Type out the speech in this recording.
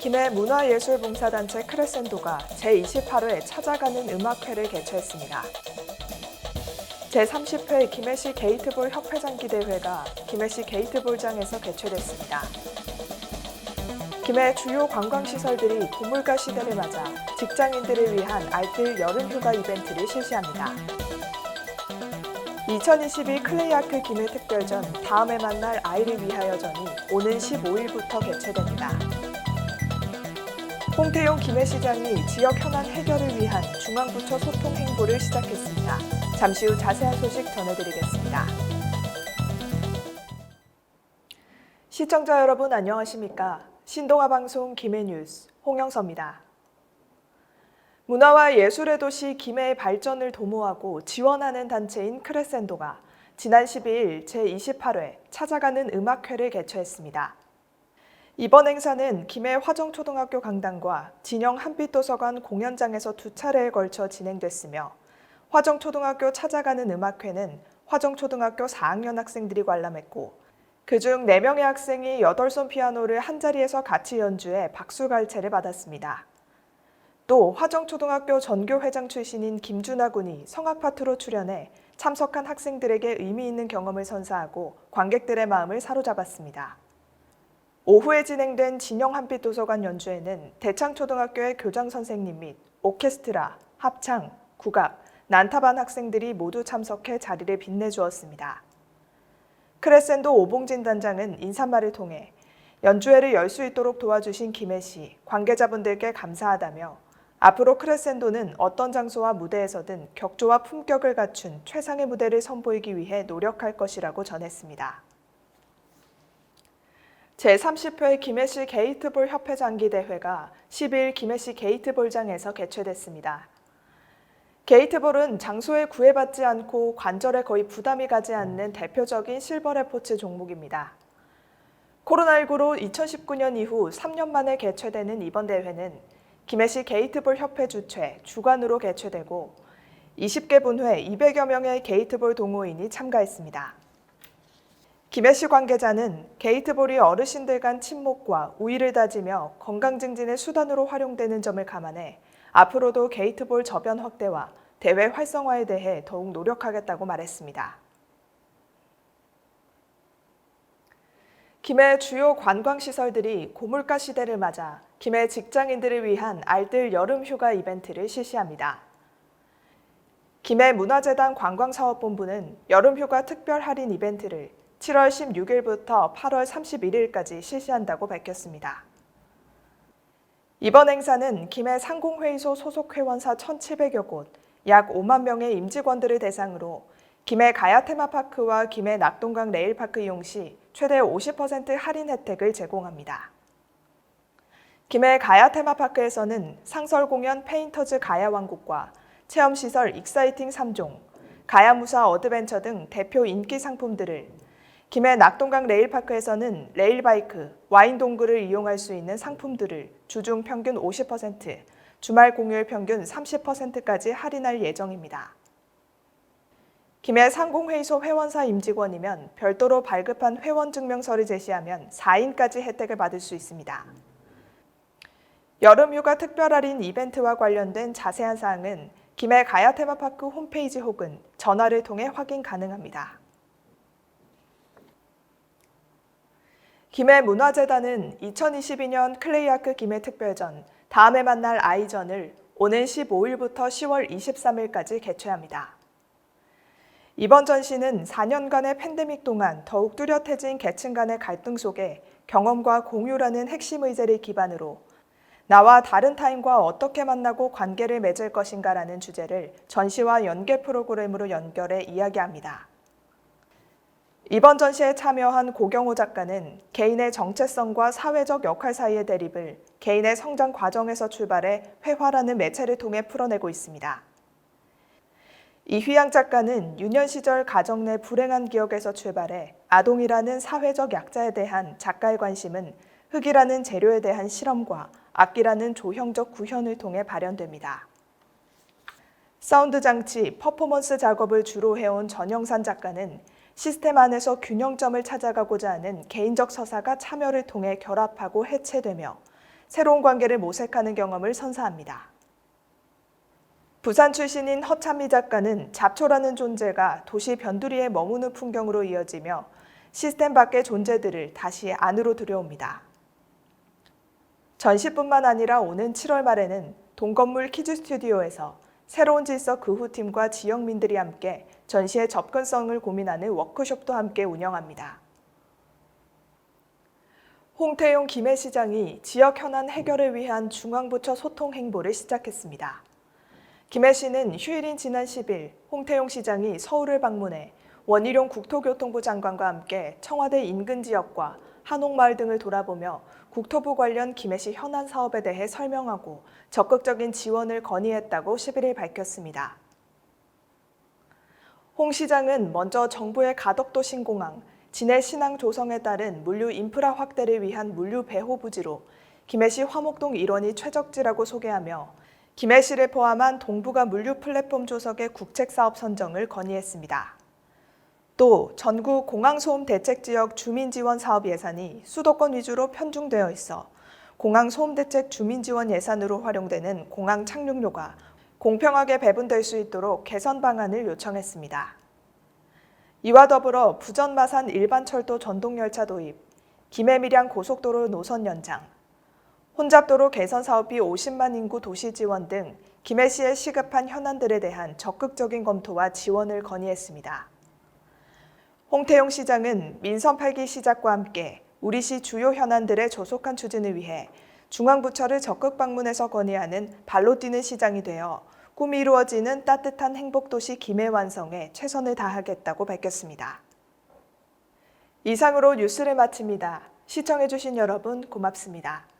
김해 문화예술봉사단체 크레센도가 제28회 찾아가는 음악회를 개최했습니다. 제30회 김해시 게이트볼 협회장기대회가 김해시 게이트볼장에서 개최됐습니다. 김해 주요 관광시설들이 고물가 시대를 맞아 직장인들을 위한 알뜰 여름휴가 이벤트를 실시합니다. 2022 클레이아크 김해 특별전 다음에 만날 아이를 위하여전이 오는 15일부터 개최됩니다. 홍태용 김해시장이 지역 현안 해결을 위한 중앙부처 소통 행보를 시작했습니다. 잠시 후 자세한 소식 전해드리겠습니다. 시청자 여러분 안녕하십니까? 신동아 방송 김해뉴스 홍영서입니다. 문화와 예술의 도시 김해의 발전을 도모하고 지원하는 단체인 크레센도가 지난 12일 제28회 찾아가는 음악회를 개최했습니다. 이번 행사는 김해 화정초등학교 강당과 진영 한빛도서관 공연장에서 두 차례에 걸쳐 진행됐으며 화정초등학교 찾아가는 음악회는 화정초등학교 4학년 학생들이 관람했고 그중 4명의 학생이 8손 피아노를 한자리에서 같이 연주해 박수갈채를 받았습니다. 또 화정초등학교 전교회장 출신인 김준하 군이 성악파트로 출연해 참석한 학생들에게 의미 있는 경험을 선사하고 관객들의 마음을 사로잡았습니다. 오후에 진행된 진영 한빛도서관 연주에는 대창초등학교의 교장 선생님 및 오케스트라, 합창, 국악, 난타반 학생들이 모두 참석해 자리를 빛내주었습니다. 크레센도 오봉진 단장은 인사말을 통해 연주회를 열 수 있도록 도와주신 김해시, 관계자분들께 감사하다며 앞으로 크레센도는 어떤 장소와 무대에서든 격조와 품격을 갖춘 최상의 무대를 선보이기 위해 노력할 것이라고 전했습니다. 제30회 김해시 게이트볼 협회 장기대회가 10일 김해시 게이트볼장에서 개최됐습니다. 게이트볼은 장소에 구애받지 않고 관절에 거의 부담이 가지 않는 대표적인 실버레포츠 종목입니다. 코로나19로 2019년 이후 3년 만에 개최되는 이번 대회는 김해시 게이트볼 협회 주최, 주관으로 개최되고 20개 분회 200여 명의 게이트볼 동호인이 참가했습니다. 김해시 관계자는 게이트볼이 어르신들 간 친목과 우위를 다지며 건강 증진의 수단으로 활용되는 점을 감안해 앞으로도 게이트볼 저변 확대와 대회 활성화에 대해 더욱 노력하겠다고 말했습니다. 김해 주요 관광시설들이 고물가 시대를 맞아 김해 직장인들을 위한 알뜰 여름휴가 이벤트를 실시합니다. 김해 문화재단 관광사업본부는 여름휴가 특별 할인 이벤트를 7월 16일부터 8월 31일까지 실시한다고 밝혔습니다. 이번 행사는 김해 상공회의소 소속 회원사 1,700여 곳, 약 5만 명의 임직원들을 대상으로 김해 가야 테마파크와 김해 낙동강 레일파크 이용 시 최대 50% 할인 혜택을 제공합니다. 김해 가야 테마파크에서는 상설 공연 페인터즈 가야왕국과 체험시설 익사이팅 3종, 가야무사 어드벤처 등 대표 인기 상품들을, 김해 낙동강 레일파크에서는 레일바이크, 와인 동굴을 이용할 수 있는 상품들을 주중 평균 50%, 주말 공휴일 평균 30%까지 할인할 예정입니다. 김해 상공회의소 회원사 임직원이면 별도로 발급한 회원증명서를 제시하면 4인까지 혜택을 받을 수 있습니다. 여름휴가 특별할인 이벤트와 관련된 자세한 사항은 김해 가야 테마파크 홈페이지 혹은 전화를 통해 확인 가능합니다. 김해 문화재단은 2022년 클레이아크 김해 특별전 다음에 만날 아이전을 오는 15일부터 10월 23일까지 개최합니다. 이번 전시는 4년간의 팬데믹 동안 더욱 뚜렷해진 계층 간의 갈등 속에 경험과 공유라는 핵심 의제를 기반으로 나와 다른 타인과 어떻게 만나고 관계를 맺을 것인가라는 주제를 전시와 연계 프로그램으로 연결해 이야기합니다. 이번 전시에 참여한 고경호 작가는 개인의 정체성과 사회적 역할 사이의 대립을 개인의 성장 과정에서 출발해 회화라는 매체를 통해 풀어내고 있습니다. 이휘양 작가는 유년 시절 가정 내 불행한 기억에서 출발해 아동이라는 사회적 약자에 대한 작가의 관심은 흙이라는 재료에 대한 실험과 악기라는 조형적 구현을 통해 발현됩니다. 사운드 장치, 퍼포먼스 작업을 주로 해온 전영산 작가는 시스템 안에서 균형점을 찾아가고자 하는 개인적 서사가 참여를 통해 결합하고 해체되며 새로운 관계를 모색하는 경험을 선사합니다. 부산 출신인 허찬미 작가는 잡초라는 존재가 도시 변두리에 머무는 풍경으로 이어지며 시스템 밖의 존재들을 다시 안으로 들여옵니다. 전시뿐만 아니라 오는 7월 말에는 동건물 키즈 스튜디오에서 새로운 질서 그후팀과 지역민들이 함께 전시의 접근성을 고민하는 워크숍도 함께 운영합니다. 홍태용 김해시장이 지역 현안 해결을 위한 중앙부처 소통 행보를 시작했습니다. 김해시는 휴일인 지난 10일 홍태용 시장이 서울을 방문해 원희룡 국토교통부 장관과 함께 청와대 인근 지역과 한옥마을 등을 돌아보며 국토부 관련 김해시 현안 사업에 대해 설명하고 적극적인 지원을 건의했다고 11일 밝혔습니다. 홍 시장은 먼저 정부의 가덕도 신공항, 진해 신항 조성에 따른 물류 인프라 확대를 위한 물류 배호 부지로 김해시 화목동 일원이 최적지라고 소개하며 김해시를 포함한 동부가 물류 플랫폼 조성의 국책사업 선정을 건의했습니다. 또 전국 공항소음 대책지역 주민지원 사업 예산이 수도권 위주로 편중되어 있어 공항소음대책 주민지원 예산으로 활용되는 공항 착륙료가 공평하게 배분될 수 있도록 개선 방안을 요청했습니다. 이와 더불어 부전 마산 일반철도 전동열차 도입, 김해 밀양 고속도로 노선 연장, 혼잡도로 개선 사업비 50만 인구 도시 지원 등 김해시에 시급한 현안들에 대한 적극적인 검토와 지원을 건의했습니다. 홍태용 시장은 민선 8기 시작과 함께 우리시 주요 현안들의 조속한 추진을 위해 중앙부처를 적극 방문해서 건의하는 발로 뛰는 시장이 되어 꿈이 이루어지는 따뜻한 행복도시 김해 완성에 최선을 다하겠다고 밝혔습니다. 이상으로 뉴스를 마칩니다. 시청해주신 여러분 고맙습니다.